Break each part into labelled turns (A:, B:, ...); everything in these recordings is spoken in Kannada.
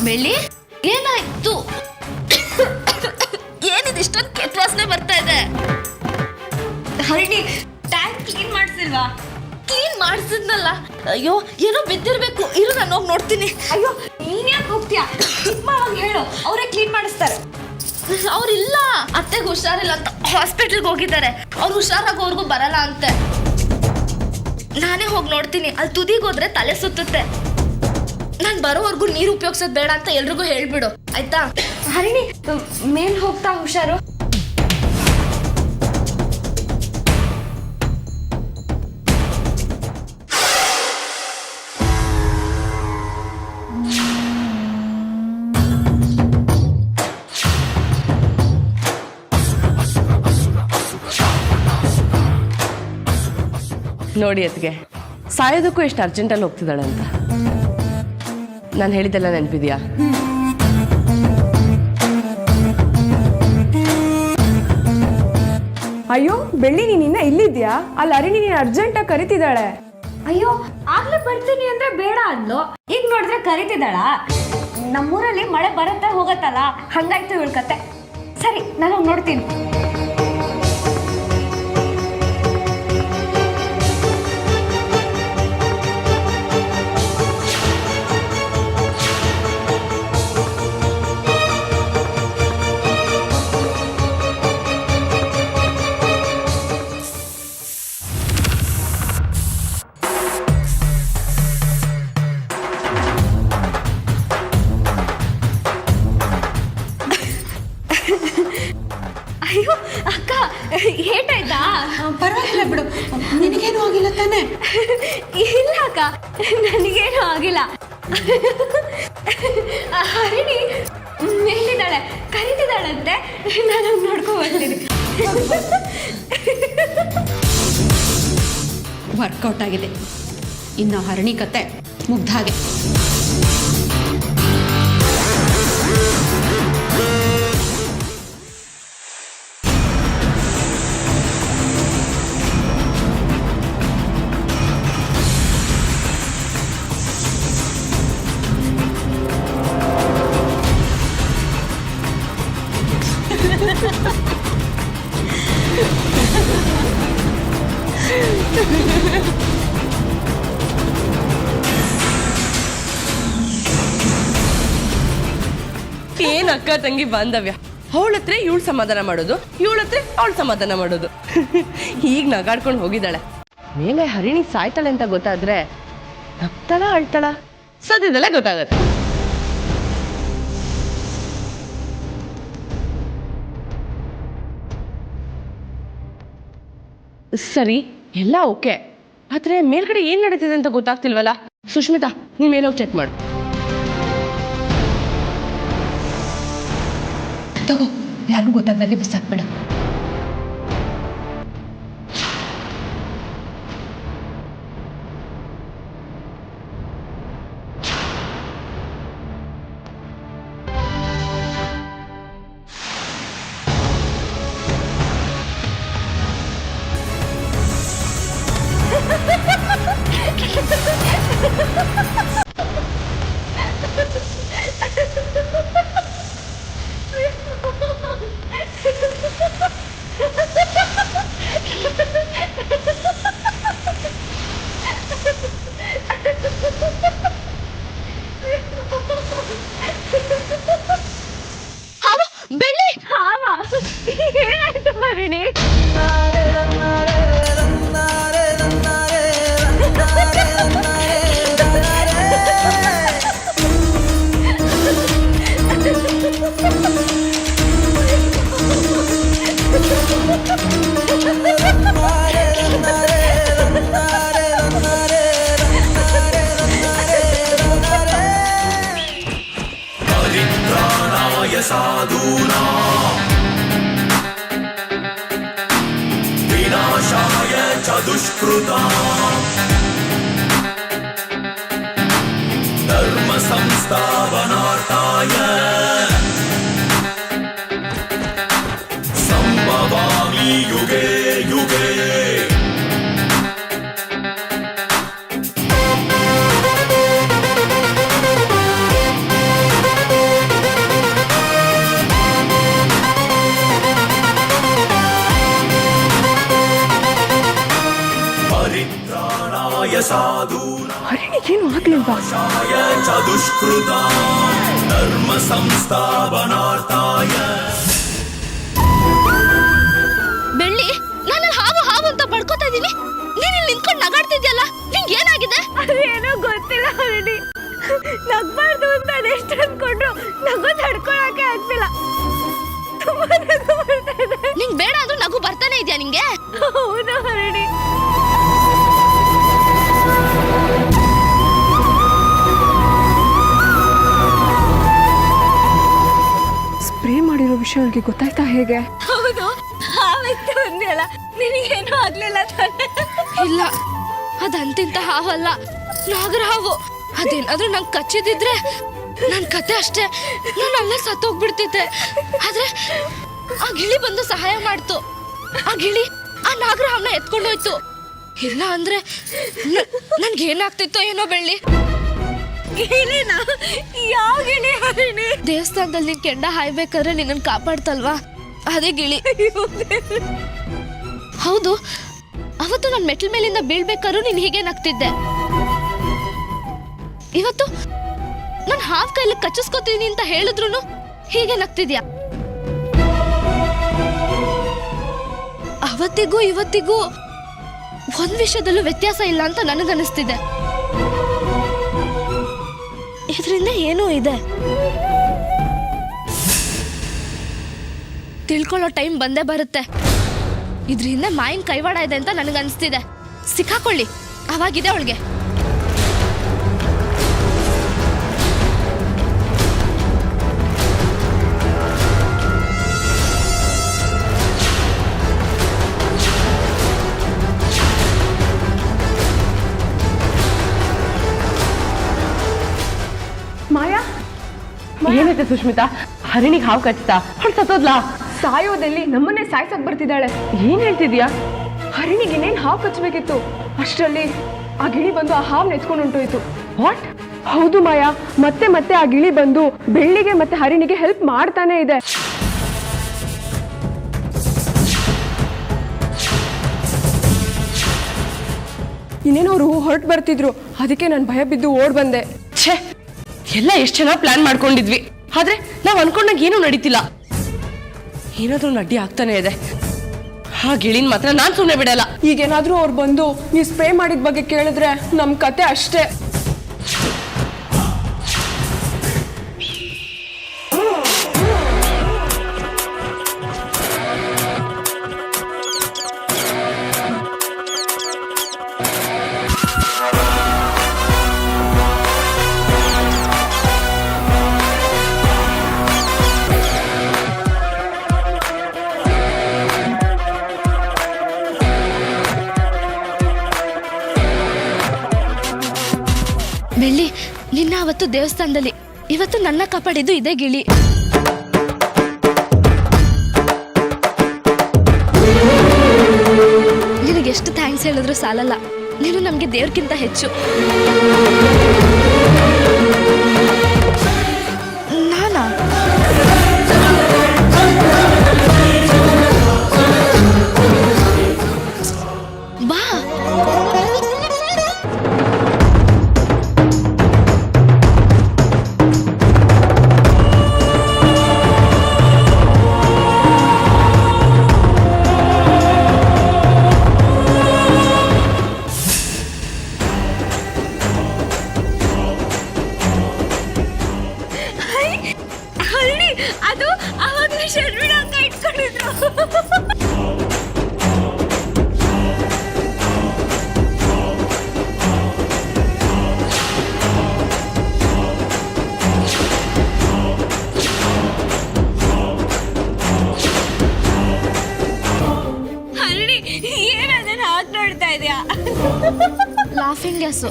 A: ಬೆಳ್ಳಿ, ಏನಾಯ್ತು? ಏನಿದು ಇಷ್ಟೊಂದು ಕೆಟ್ಟ ವಾಸನೆ ಬರ್ತಾ ಇದೆ?
B: ಹರಿಣಿ, ಟ್ಯಾಂಕ್ ಕ್ಲೀನ್ ಮಾಡಿಸಿಲ್ವಾ?
A: ಕ್ಲೀನ್ ಮಾಡಿಸಿದ್ನಲ್ಲ. ಅಯ್ಯೋ, ಏನೋ ಬಿದ್ದಿರ್ಬೇಕು. ಇರು, ನಾನು ಹೋಗಿ ನೋಡ್ತೀನಿ.
B: ಅಯ್ಯೋ, ನೀನ್ ಯಾಕೆ ಹೋಗ್ತೀಯಾ? ಚಿಕ್ಕಮ್ಮವಾಗ ಹೇಳು, ಅವರೇ ಕ್ಲೀನ್ ಮಾಡಿಸ್ತಾರೆ.
A: ಅವ್ರಿಲ್ಲ, ಅತ್ತೆಗೆ ಹುಷಾರಿಲ್ಲ ಅಂತ ಹಾಸ್ಪಿಟಲ್ಗೆ ಹೋಗಿದ್ದಾರೆ. ಅವ್ರು ಹುಷಾರಾಗೋರ್ಗೂ ಬರಲ್ಲ ಅಂತೆ. ನಾನೇ ಹೋಗಿ ನೋಡ್ತೀನಿ. ಅಲ್ಲಿ ತುದಿಗೆ ಹೋದ್ರೆ ತಲೆ ಸುತ್ತುತ್ತೆ. ನಾನು ಬರೋವರೆಗೂ ನೀರು ಉಪಯೋಗಿಸೋದು ಬೇಡ ಅಂತ ಎಲ್ರಿಗೂ ಹೇಳ್ಬಿಡು, ಆಯ್ತಾ?
B: ಹರಿಣಿ, ಮೇಲ್ ಹೋಗ್ತಾ ಹುಷಾರು.
C: ನೋಡಿ ಅತ್ತಿಗೆ, ಸಾಯೋದಕ್ಕೂ ಎಷ್ಟು ಅರ್ಜೆಂಟಲ್ಲಿ ಹೋಗ್ತಿದ್ದಾಳೆ ಅಂತ. ನಾನು ಹೇಳಿದ್ದೆಲ್ಲ ನೆನಪಿದ್ಯಾ?
D: ಅಯ್ಯೋ ಬೆಳ್ಳಿ, ನೀನ್ ಇನ್ನ ಇಲ್ಲಿದ್ಯಾ? ಅಲ್ಲಿ ಅರಿಣಿ ನೀನ್ ಅರ್ಜೆಂಟಾಗಿ ಕರಿತಿದ್ದಾಳೆ.
B: ಅಯ್ಯೋ, ಆಗ್ಲೇ ಬರ್ತೀನಿ ಅಂದ್ರೆ ಬೇಡ ಅಂದ್ಲು, ಈಗ ನೋಡಿದ್ರೆ ಕರಿತಿದ್ದಾಳ. ನಮ್ಮೂರಲ್ಲಿ ಮಳೆ ಬರುತ್ತೆ ಹೋಗತ್ತಲ್ಲ, ಹಂಗಾಯ್ತು ಇವಳ ಕತೆ. ಸರಿ, ನಾನು ಹೋಗಿ ನೋಡ್ತೀನಿ. ಅಯ್ಯೋ ಅಕ್ಕ, ಏಟಾಯ್ತಾ?
E: ಪರವಾಗಿಲ್ಲ ಬಿಡು, ನಿನಗೇನು ಆಗಿಲ್ಲ ತಾನೆ?
B: ಇಲ್ಲ ಅಕ್ಕ, ನನಗೇನು ಆಗಿಲ್ಲ. ಹರಿಣಿ ಮೇಲಿದ್ದಾಳೆ, ಕರೀತಿದ್ದಾಳಂತೆ. ನಾನು ನೋಡ್ಕೊ ಬರ್ತೀನಿ.
E: ವರ್ಕೌಟ್ ಆಗಿದೆ. ಇನ್ನು ಹರಣಿ ಕತೆ ಮುಗ್ದ ಹಾಗೆ.
C: ಏನ್ ಅಕ್ಕ ತಂಗಿ ಬಾಂಧವ್ಯ? ಅವಳ ಹತ್ರ ಇವಳು ಸಮಾಧಾನ ಮಾಡೋದು, ಇವಳ ಹತ್ರ ಅವಳು ಸಮಾಧಾನ ಮಾಡೋದು. ಈಗ ನಗಾಡ್ಕೊಂಡು ಹೋಗಿದ್ದಾಳೆ. ಮೇಲೆ ಹರಿಣಿ ಸಾಯ್ತಾಳೆ ಅಂತ ಗೊತ್ತಾದ್ರೆ ನಗ್ತಾಳ ಅಳ್ತಾಳ ಸದ್ಯದಲ್ಲೇ ಗೊತ್ತಾಗತ್ತೆ. ಸರಿ, ಎಲ್ಲ ಓಕೆ, ಆದ್ರೆ ಮೇಲ್ಗಡೆ ಏನ್ ನಡೀತಿದೆ ಅಂತ ಗೊತ್ತಾಗ್ತಿಲ್ವಲ್ಲ. ಸುಷ್ಮಿತಾ, ನೀನ್ ಮೇಲೋಗಿ ಚೆಕ್ ಮಾಡು.
E: ತಗೋ, ಯಾರಿಗೂ ಗೊತ್ತಾಗ್ದಲ್ಲಿ ಬಿಸಾಕ್ಬೇಡ.
A: ಬೆಳ್ಳಿ,
B: ಏನಾಯ್ತು ಹರಿಣಿ?
F: परित्राणाय साधूनां विनाशाय च दुष्कृतां धर्म संस्थापनार्थाय
D: ಆಗ್ಲಿಲ್ವಾ?
F: नाशाय च दुष्कृतां धर्म संस्थापनार्थाय
A: ಬೆಳ್ಳಿ, ನಾನು ಹಾವು ಹಾವು ಅಂತ ಬಡ್ಕೋತಾ ಇದೀನಿ, ನೀನ್ ಇಲ್ಲಿ ನಿಂತ್ಕೊಂಡು ನಗಾಡ್ತಿದ್ಯಲ್ಲ, ನಿಂಗೆ ಏನಾಗಿದೆ?
B: ಅದೇನೋ ಗೊತ್ತಿಲ್ಲ ಹರಿಣಿ, ನಗ್ಬಾರ್ದು ಅಂತ ಅದೆಷ್ಟು ಅನ್ಕೊಂಡ್ರು ನಗು ತಡ್ಕೊಳಕ್ಕೆ ಆಗ್ತಿಲ್ಲ. ತುಂಬಾ ನಗು ಬರ್ತಾ ಇದೆ.
A: ನಿಂಗ್ ಬೇಡ ಆದ್ರೂ ನಗು ಬರ್ತಾನೆ ಇದೆಯಾ ನಿಂಗೆ?
B: ಹೌದು ಹರಿಣಿ.
D: ಸ್ಪ್ರೇ ಮಾಡಿರೋ ವಿಷಯ ಅವ್ರಿಗೆ ಗೊತ್ತಾಯ್ತಾ ಹೇಗೆ?
B: ಹೌದು, ಹಾವಿತ್ತು ಅಂದ್ಯಲ್ಲ, ನಿನಗೇನೂ ಆಗ್ಲಿಲ್ಲ ತಾನೆ?
A: ಇಲ್ಲ, ಅದಂತಿಂತ ಹಾವಲ್ಲ, ನಾಗರ ಹಾವು. ಅದೇನಾದ್ರೂ ನಂಗೆ ಕಚ್ಚಿದಿದ್ರೆ ನನ್ ಕತೆ ಅಷ್ಟೇ, ನಾನು ಅಲ್ಲೇ ಸತ್ತೋಗ್ಬಿಡ್ತಿದ್ದೆ. ಆದ್ರೆ ಆ ಗಿಳಿ ಬಂದು ಸಹಾಯ ಮಾಡ್ತು. ಆ ಗಿಳಿ ಆ ನಾಗರ ಹಾವನ್ನ ಎತ್ಕೊಂಡೋಯ್ತು. ಇಲ್ಲ ಅಂದ್ರೆ ನನ್ಗೇನಾಗ್ತಿತ್ತೋ ಏನೋ ಬೆಳ್ಳಿ.
B: ಗಿಳಿನ? ಯಾವ ಗಿಳಿ ಹರಿಣಿ?
A: ದೇವಸ್ಥಾನದಲ್ಲಿ ನೀನ್ ಕೆಂಡ ಹಾಯ್ಬೇಕಾದ್ರೆ ನಿನ್ನನ್ ಕಾಪಾಡ್ತಲ್ವಾ, ಅದೇ ಗಿಳಿ. ಹೌದು, ಅವತ್ತು ನಾನು ಮೆಟ್ಲ ಮೇಲಿಂದ ಬೀಳ್ಬೇಕಾದ್ರೂ ನೀನ್ ಹೀಗೆ ನಗ್ತಿದ್ದೆ. ಇವತ್ತು ನಾನು ಹಾವ್ ಕೈಲಿ ಕಚ್ಚಿಸ್ಕೊತೀನಿ ಅಂತ ಹೇಳಿದ್ರು ಹೀಗೆ ನಗ್ತಿದ್ಯಾ. ಅವತ್ತಿಗೂ ಇವತ್ತಿಗೂ ಒಂದ್ ವಿಷಯದಲ್ಲೂ ವ್ಯತ್ಯಾಸ ಇಲ್ಲ ಅಂತ ನನಗನ್ನಿಸ್ತಿದೆ. ಇದರಿಂದ ಏನೋ ಇದೆ, ತಿಳ್ಕೊಳ್ಳೋ ಟೈಮ್ ಬಂದೇ ಬರುತ್ತೆ. ಇದ್ರಿಂದ ಮಾಯಿನ ಕೈವಾಡ ಇದೆ ಅಂತ ನನಗನ್ನಿಸ್ತಿದೆ. ಸಿಕ್ಕಾಕೊಳ್ಳಿ, ಅವಾಗಿದೆ ಅವಳಿಗೆ.
D: ಮಾಯಾ,
C: ಏನೈತೆ ಸುಷ್ಮಿತಾ? ಹರಿಣಿಗೆ ಹಾವು ಕಚ್ತಾ? ಅವಳು ಸತ್ತೋದ್ಲಾ?
D: ಸಾಯೋದಲ್ಲಿ ನಮ್ಮನ್ನೇ ಸಾಯ್ಸಕ್ ಬರ್ತಿದ್ದಾಳೆ.
C: ಏನ್ ಹೇಳ್ತಿದ್ಯಾ?
D: ಹರಿಣಿಗೆ ಇನ್ನೇನ್ ಹಾವು ಕಚ್ಚಬೇಕಿತ್ತು, ಅಷ್ಟರಲ್ಲಿ ಆ ಗಿಳಿ ಬಂದು ಆ ಹಾವ್ನ ಎತ್ಕೊಂಡು ಹೊಂಟೋಯ್ತು.
C: ವಾಟ್?
D: ಹೌದು ಮಾಯಾ, ಮತ್ತೆ ಮತ್ತೆ ಆ ಗಿಳಿ ಬಂದು ಬೆಳ್ಳಿಗೆ ಮತ್ತೆ ಹರಿಣಿಗೆ ಹೆಲ್ಪ್ ಮಾಡ್ತಾನೆ ಇದೆ. ಇನ್ನೇನವರು ಹೊರಟು ಬರ್ತಿದ್ರು, ಅದಕ್ಕೆ ನಾನು ಭಯ ಬಿದ್ದು ಓಡ್ ಬಂದೆ.
C: ಛೇ, ಎಲ್ಲ ಎಷ್ಟು ಚೆನ್ನಾಗಿ ಪ್ಲಾನ್ ಮಾಡ್ಕೊಂಡಿದ್ವಿ, ಆದ್ರೆ ನಾವ್ ಅನ್ಕೊಂಡಾಗ ಏನೂ ನಡೀತಿಲ್ಲ. ಏನಾದ್ರೂ ಅಡ್ಡಿ ಆಗ್ತಾನೆ ಇದೆ. ಆ ಗಿಳಿನ ಮಾತ್ರ ನಾನ್ ಸುಮ್ಮನೆ ಬಿಡಲ್ಲ.
D: ಈಗೇನಾದ್ರೂ ಅವ್ರು ಬಂದು ನೀವು ಸ್ಪ್ರೇ ಮಾಡಿದ ಬಗ್ಗೆ ಕೇಳಿದ್ರೆ ನಮ್ ಕತೆ ಅಷ್ಟೇ.
A: ಬೆಳ್ಳಿ, ನಿನ್ನ ಅವತ್ತು ದೇವಸ್ಥಾನದಲ್ಲಿ, ಇವತ್ತು ನನ್ನ ಕಾಪಾಡಿದ್ದು ಇದೇ ಗಿಳಿ. ನಿನಗೆ ಎಷ್ಟು ಥ್ಯಾಂಕ್ಸ್ ಹೇಳಿದ್ರು ಸಾಲಲ್ಲ, ನೀನು ನಮ್ಗೆ ದೇವ್ರಕ್ಕಿಂತ ಹೆಚ್ಚು. ನಾನಾ? ಬಾ.
B: ಹರಿಣಿ, ಅದು ಅವಾಗಲೇ ಶರ್ಮಿಳ ಅಂತ ಇಟ್ಕೊಂಡಿದ್ರು. ಹರಿಣಿ, ಏನದನ್ನ ಹಾಗೆ ನೋಡ್ತಾ ಇದೆಯಾ?
A: Laughing gas.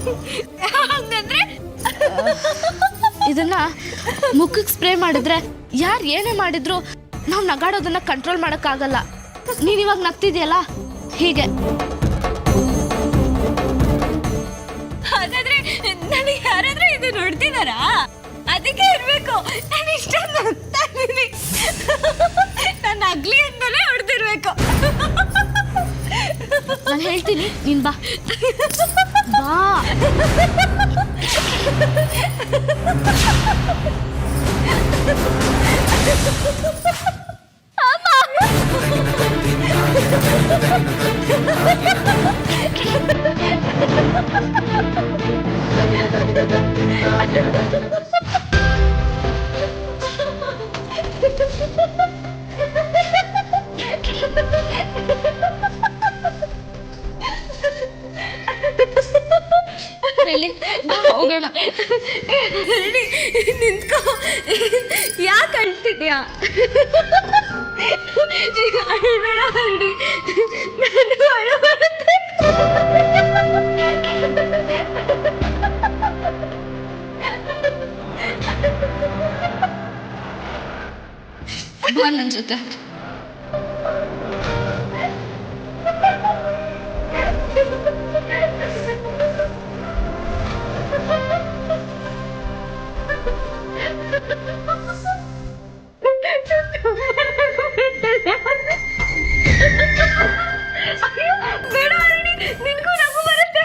B: ಹಂಗಂದ್ರೆ
A: ಇದನ್ನ ಮುಖಕ್ಕೆ ಸ್ಪ್ರೇ ಮಾಡಿದ್ರೆ ಯಾರು ಏನೇ ಮಾಡಿದ್ರು ನಾವು ನಗಾಡೋದನ್ನ ಕಂಟ್ರೋಲ್ ಮಾಡೋಕ್ಕಾಗಲ್ಲ. ನೀನ್ ಇವಾಗ ನಗ್ತಿದ್ಯಲ್ಲ, ಹೀಗೆ.
B: ಹಾಗಾದ್ರೆ ನನಗೆ ಯಾರಾದ್ರೂ ಇದು ನೋಡ್ತಿದಾರಾ? ಅದಕ್ಕೆ ಇರ್ಬೇಕು ನಾನು ಇಷ್ಟ ನಗ್ತಾ ಇದೀನಿ. ನಾನು ಅಗ್ಲಿ ಅಂದಲೇ ಹೊಡ್ದಿರ್ಬೇಕು.
A: ನಾನು ಹೇಳ್ತೀನಿ, ನೀನ್ ಬಾ ಬಾ. ಹೋಗೋಣ. ನಿಂತ್ಕೋ. ಯಾಕೆ ಅಳ್ತಿದ್ಯಾ? ಅಳ್ಬೇಡ ಹಳ್ಳಿ, ನನಗೂ ಅಳು ಬರುತ್ತೆ. ಬಾ ನನ್ನ ಜೊತೆ. ಬೇಡ ಅರುಣಿ, ನಿನ್ಗೂ ನಗು ಬರುತ್ತೆ.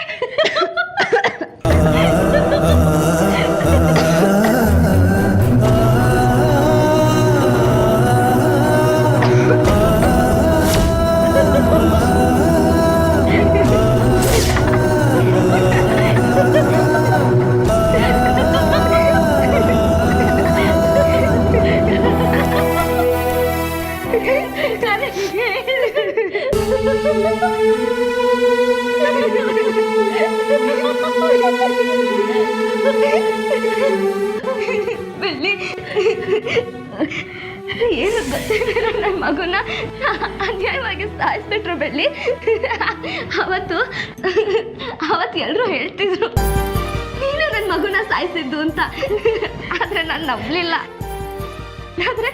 A: ಬೆಳ್ಳಿ, ಏನು ಗೊತ್ತಿಲ್ಲ, ನನ್ನ ಮಗುನ ಅನ್ಯಾಯವಾಗಿ ಸಾಯಿಸ್ಬಿಟ್ರು ಬೆಳ್ಳಿ. ಅವತ್ತು ಎಲ್ಲರೂ ಹೇಳ್ತಿದ್ರು ನೀನು ನನ್ನ ಮಗುನ ಸಾಯಿಸಿದ್ದು ಅಂತ. ಆದ್ರೆ ನಾನು ನಂಬಲಿಲ್ಲ. ಆದ್ರೆ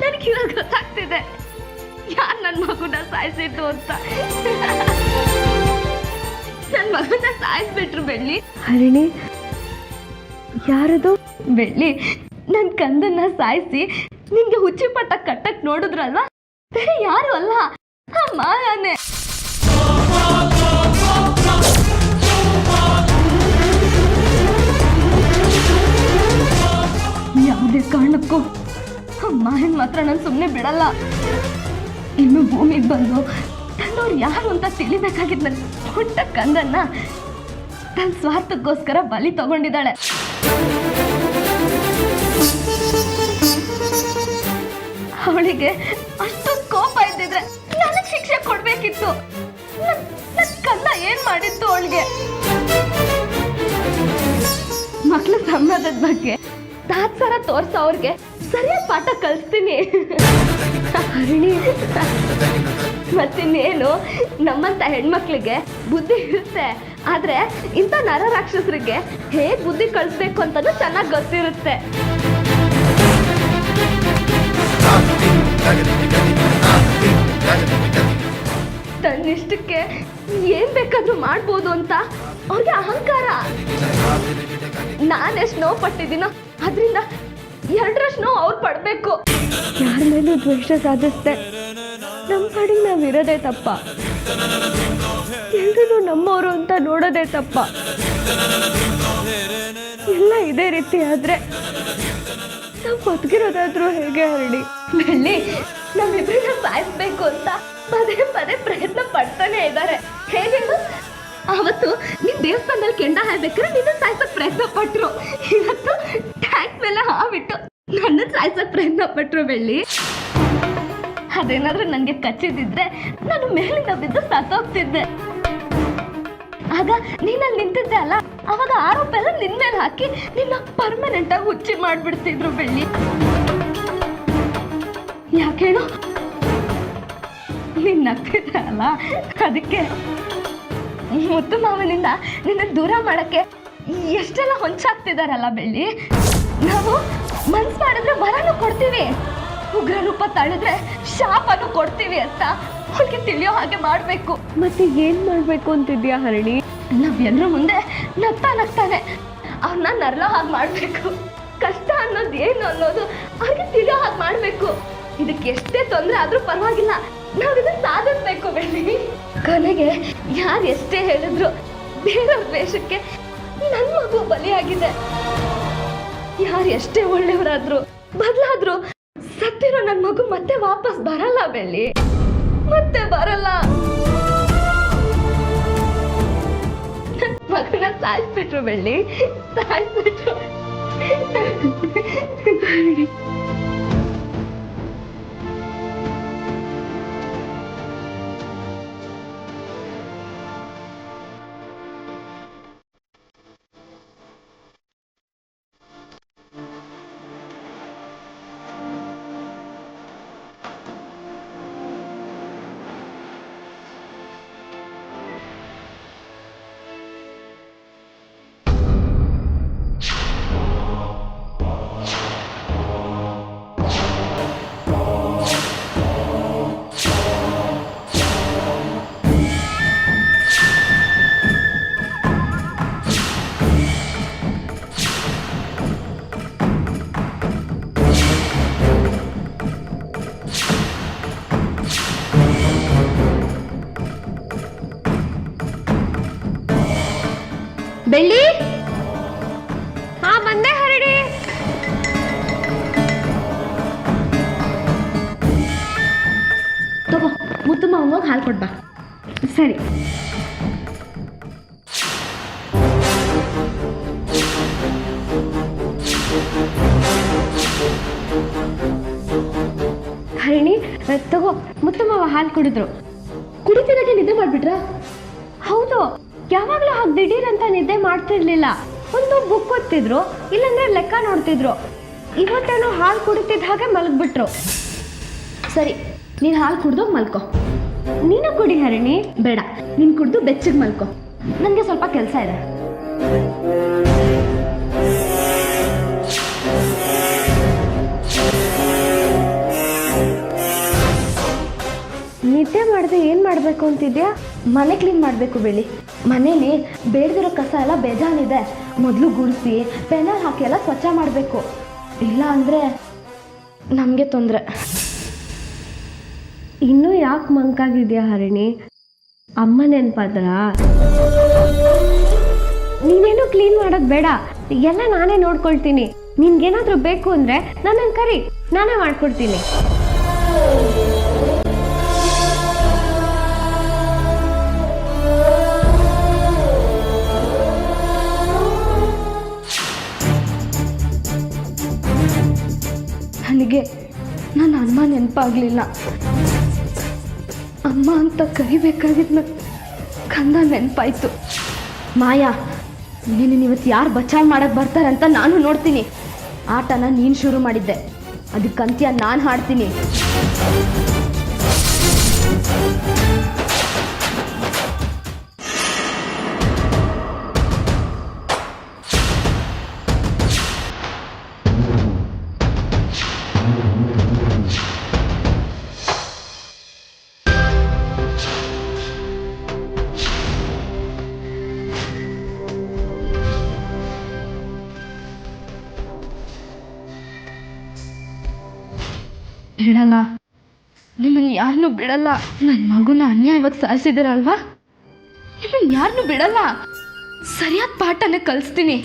A: ನನಗಿವಾಗ ಗೊತ್ತಾಗ್ತಿದೆ ಯಾರು ನನ್ನ ಮಗುನ ಸಾಯಿಸಿದ್ದು ಅಂತ. ನನ್ನ ಮಗುನ ಸಾಯಿಸ್ಬಿಟ್ರು ಬೆಳ್ಳಿ.
B: ಹರಿಣಿ, ಯಾರದು?
A: ಬೆಳ್ಳಿ, ನನ್ನ ಕಂದನ್ನ ಸಾಯಿಸಿ ನಿನ್ಗೆ ಹುಚ್ಚಿ ಪಟ್ಟ ಕಟ್ಟಕ್ ನೋಡಿದ್ರಲ್ವಾ, ಬೇರೆ ಯಾರು ಅಲ್ಲ, ಆ ಮಾಯಾನೆ. ಯಾವುದೇ ಕಾರಣಕ್ಕೂ ಆ ಮಾಯನ್ ಮಾತ್ರ ನಾನು ಸುಮ್ಮನೆ ಬಿಡಲ್ಲ. ಇನ್ನು ಭೂಮಿಗೆ ಬಂದು ತನ್ನವ್ರು ಯಾರು ಅಂತ ತಿಳಿಬೇಕಾಗಿದ್ದು ನನ್ನ ಪುಟ್ಟ ಕಂದನ್ನ ತನ್ನ ಸ್ವಾರ್ಥಕ್ಕೋಸ್ಕರ ಬಲಿ ತಗೊಂಡಿದ್ದಾಳೆ. ಅವಳಿಗೆ ಅಷ್ಟೊಂದು ಕೋಪ ಇದ್ದಿದ್ರೆ ನನಗೆ ಶಿಕ್ಷೆ ಕೊಡ್ಬೇಕಿತ್ತು. ನನ್ನ ಕಂದ ಏನ್ ಮಾಡಿತ್ತು ಅವಳಿಗೆ? ಮಕ್ಳ ಸಂಬಂಧದ ಬಗ್ಗೆ ತಾತ್ಸಾರ ತೋರ್ಸ ಅವ್ರಿಗೆ ಸರಿಯಾದ ಪಾಠ ಕಲಿಸ್ತೀನಿ. ಹರಿಣಿ, ಮತ್ತಿನ್ನೇನು, ನಮ್ಮಂತ ಹೆಣ್ಮಕ್ಳಿಗೆ ಬುದ್ಧಿ ಇರುತ್ತೆ, ಆದ್ರೆ ಇಂಥ ನರ ರಾಕ್ಷಸರಿಗೆ ಹೇಗ್ ಬುದ್ಧಿ ಕಳಿಸ್ಬೇಕು ಅಂತಾನು ಚೆನ್ನಾಗಿ ಗೊತ್ತಿರುತ್ತೆ. ತನ್ನಿಷ್ಟಕ್ಕೆ ಏನ್ ಬೇಕಾದ್ರೂ ಮಾಡ್ಬೋದು ಅಂತ ಅವ್ರಿಗೆ ಅಹಂಕಾರ. ನಾನೆಷ್ಟು ನೋವು ಪಟ್ಟಿದ್ದೀನೋ ಅದರಿಂದ ಎರಡರಷ್ಟು ನೋವು ಅವ್ರು ಪಡ್ಬೇಕು.
B: ಯಾರ ಮೇಲೂ ದ್ವೇಷ ಸಾಧಿಸ್ದೆ ನಮ್ಮ ಪಾಡಿಗೆ ನಾವು ಇರೋದೇ ತಪ್ಪ. ಎಲ್ರೂ ನಮ್ಮವರು ಅಂತ ನೋಡೋದೇ ತಪ್ಪ. ಎಲ್ಲ ಇದೇ ರೀತಿ ಆದ್ರೆ ನಾವು ಬದುಕಿರೋದಾದ್ರೂ ಹೇಗೆ ಹರಡಿ?
A: ಬೆಳ್ಳಿ, ನಮ್ಮಿಬ್ಬರನ್ನ ಸಾಯಿಸ್ಬೇಕು ಅಂತ ಪದೇ ಪದೇ ಪ್ರಯತ್ನ ಪಡ್ತಾನೆ ಇದ್ದಾರೆ. ಹೇಗೇನು, ಅವತ್ತು ನಿನ್ ದೇವಸ್ಥಾನದಲ್ಲಿ ಕೆಂಡ ಹಾಯ್ಬೇಕಾದ್ರೆ ನಿನ್ನ ಸಾಯಿಸೋಕ್ ಪ್ರಯತ್ನ ಪಟ್ರು. ಇವತ್ತು ಟ್ಯಾಂಕ್ ಮೇಲೆ ಹಾವಿಟ್ಟು ನನ್ನ ಸಾಯಿಸೋಕ್ ಪ್ರಯತ್ನ ಪಟ್ರು. ಬೆಳ್ಳಿ, ಅದೇನಾದ್ರೂ ನನಗೆ ಕಚ್ಚಿದಿದ್ರೆ ನಾನು ಮೇಲಿಂದ ಬಿದ್ದು ಸತ್ತೋಗ್ತಿದ್ದೆ. ಆಗ ನೀನಲ್ಲಿ ನಿಂತಿದ್ದೆ ಅಲ್ಲ, ಅವಾಗ ಆರೋಪ ಎಲ್ಲ ನಿನ್ ಮೇಲೆ ಹಾಕಿ ನಿನ್ನ ಪರ್ಮನೆಂಟ್ ಆಗಿ ಹುಚ್ಚಿ ಮಾಡ್ಬಿಡ್ತಿದ್ರು. ಬೆಳ್ಳಿ, ಯಾಕೇಳು, ನೀನ್ ನಗ್ತಿದ್ದೆ ಅಲ್ಲ, ಅದಕ್ಕೆ ಮುತ್ತು ಮಾವನಿಂದ ನಿನ್ನ ದೂರ ಮಾಡಕ್ಕೆ ಎಷ್ಟೆಲ್ಲ ಹೊಂಚಾಗ್ತಿದಾರಲ್ಲ. ಬೆಳ್ಳಿ, ನಾವು ಮನ್ಸು ಮಾಡಿದ್ರೆ ವರನು ಕೊಡ್ತೀವಿ, ಉಗ್ರ ರೂಪ ತಳೆದ್ರೆ ಶಾಪನು ಕೊಡ್ತೀವಿ ಅಂತ ಅವಳಿಗೆ ತಿಳಿಯೋ ಹಾಗೆ ಮಾಡ್ಬೇಕು.
B: ಮತ್ತೆ ಏನ್ ಮಾಡ್ಬೇಕು ಅಂತಿದ್ಯಾ ಹರಿಣಿ?
A: ನಾವೆಲ್ಲರ ಮುಂದೆ ನಗ್ತಾನೆ ಅವ್ರನ್ನ ನರ್ಲೋ ಹಾಗೆ ಮಾಡ್ಬೇಕು. ಕಷ್ಟ ಅನ್ನೋದು ಏನು ಅನ್ನೋದು ಅವ್ರಿಗೆ ತಿಳಿಯೋ ಹಾಗೆ ಮಾಡ್ಬೇಕು. ಇದಕ್ಕೆ ಎಷ್ಟೇ ತೊಂದರೆ ಆದ್ರೂ ಪರವಾಗಿಲ್ಲ, ನಾವ್ ಇದನ್ನ ಸಾಧಿಸ್ಬೇಕು. ಬೆಳ್ಳಿ, ಕೊನೆಗೆ ಯಾರು ಎಷ್ಟೇ ಹೇಳಿದ್ರು ಬೇರೆಯವ್ರ ದ್ವೇಷಕ್ಕೆ
B: ನನ್ನ ಮಗು ಬಲಿಯಾಗಿದೆ. ಯಾರು ಎಷ್ಟೇ ಒಳ್ಳೆಯವರಾದ್ರು ಬದಲಾದ್ರು ಸತ್ತಿರೋ ನನ್ನ ಮಗು ಮತ್ತೆ ವಾಪಸ್ ಬರಲ್ಲ ಬೆಳ್ಳಿ, ಮತ್ತೆ ಬರಲ್ಲ. ನನ್ನ ಮಗನ ಸಾಯಿಸ್ಬಿಟ್ರು ಬೆಳ್ಳಿ, ಸಾಯಿಸ್ಬಿಟ್ರು. ಬೆಳ್ಳಿ, ಹಾ ಬಂದೆ ಹರಡಿ. ತಗೋ ಮುತ್ತಮ್ಮ ಹೋಗಿ ಹಾಲು ಕೊಡ್ಬಾ. ಸರಿ. ಹರಿಣಿ ತಗೋ, ಮುತ್ತಮ್ಮ ಹಾಲು ಕುಡಿದ್ರು. ಕುಡಿತಿದ್ದಾಗೆ ನಿದ್ದೆ ಮಾಡ್ಬಿಟ್ರಾ? ಹೌದು, ಯಾವಾಗಲೂ ಹಾಗೆ ದಿಢೀರ್ ಅಂತ ನಿದ್ದೆ ಮಾಡ್ತಿರ್ಲಿಲ್ಲ. ಒಂದು ಬುಕ್ ಓದ್ತಿದ್ರು, ಇಲ್ಲಾಂದ್ರೆ ಲೆಕ್ಕ ನೋಡ್ತಿದ್ರು. ಇವತ್ತೇನೋ ಹಾಲು ಕುಡಿತಿದ್ದ ಹಾಗೆ ಮಲಗ್ಬಿಟ್ರು. ಸರಿ, ನೀನು ಹಾಲು ಕುಡ್ದು ಮಲ್ಕೋ. ನೀನು ಕುಡಿ ಹರಿಣಿ. ಬೇಡ, ನೀನು ಕುಡ್ದು ಬೆಚ್ಚಗೆ ಮಲ್ಕೋ, ನನಗೆ ಸ್ವಲ್ಪ ಕೆಲಸ ಇದೆ. ನಿದ್ದೆ ಮಾಡದೆ ಏನು ಮಾಡಬೇಕು ಅಂತಿದ್ಯಾ? ಮನೆ ಕ್ಲೀನ್ ಮಾಡಬೇಕು ಬೆಳಿ. ಮನೇಲಿ ಬೇಡದಿರೋ ಕಸ ಎಲ್ಲ ಬೇಜಾನಿದೆ. ಮೊದಲು ಗುಡಿಸಿ ಪೆನಲ್ ಹಾಕಿ ಎಲ್ಲ ಸ್ವಚ್ಛ ಮಾಡಬೇಕು. ಇಲ್ಲ ಅಂದರೆ ನಮಗೆ ತೊಂದರೆ. ಇನ್ನೂ ಯಾಕೆ ಮಂಕಾಗಿದೆಯಾ ಹರಿಣಿ? ಅಮ್ಮ ನೆನಪಾದ್ರ? ನೀನೇನು ಕ್ಲೀನ್ ಮಾಡೋದು ಬೇಡ, ಎಲ್ಲ ನಾನೇ ನೋಡ್ಕೊಳ್ತೀನಿ. ನಿನ್ಗೇನಾದರೂ ಬೇಕು ಅಂದರೆ ನನ್ನನ್ನು ಕರಿ, ನಾನೇ ಮಾಡ್ಕೊಡ್ತೀನಿ. ನನಗೆ ನನ್ನ ಅಮ್ಮ ನೆನಪಾಗಲಿಲ್ಲ. ಅಮ್ಮ ಅಂತ ಕರಿಬೇಕಾಗಿದ್ದ ಕಂದ ನೆನಪಾಯ್ತು. ಮಾಯಾ, ನೀನು ಇವತ್ತು ಯಾರು ಬಚಾವ್ ಮಾಡಕ್ಕೆ ಬರ್ತಾರಂತ ನಾನು ನೋಡ್ತೀನಿ. ಆಟನ ನೀನು ಶುರು ಮಾಡಿದ್ದೆ, ಅದಕ್ಕೆ ಅಂತ್ಯ ನಾನು ಹಾಡ್ತೀನಿ. ಬಿಡಲ್ಲ, ನಿಮ್ಮನ್ನು ಯಾರನ್ನೂ ಬಿಡಲ್ಲ. ನನ್ನ ಮಗುನ ಅನ್ಯಾಯವಾಗಿ ಸಾಯಿಸಿದಿರಲ್ವಾ, ನಿಮ್ಮನ್ನು ಯಾರನ್ನೂ ಬಿಡಲ್ಲ. ಸರಿಯಾದ ಪಾಠನೇ ಕಲಿಸ್ತೀನಿ.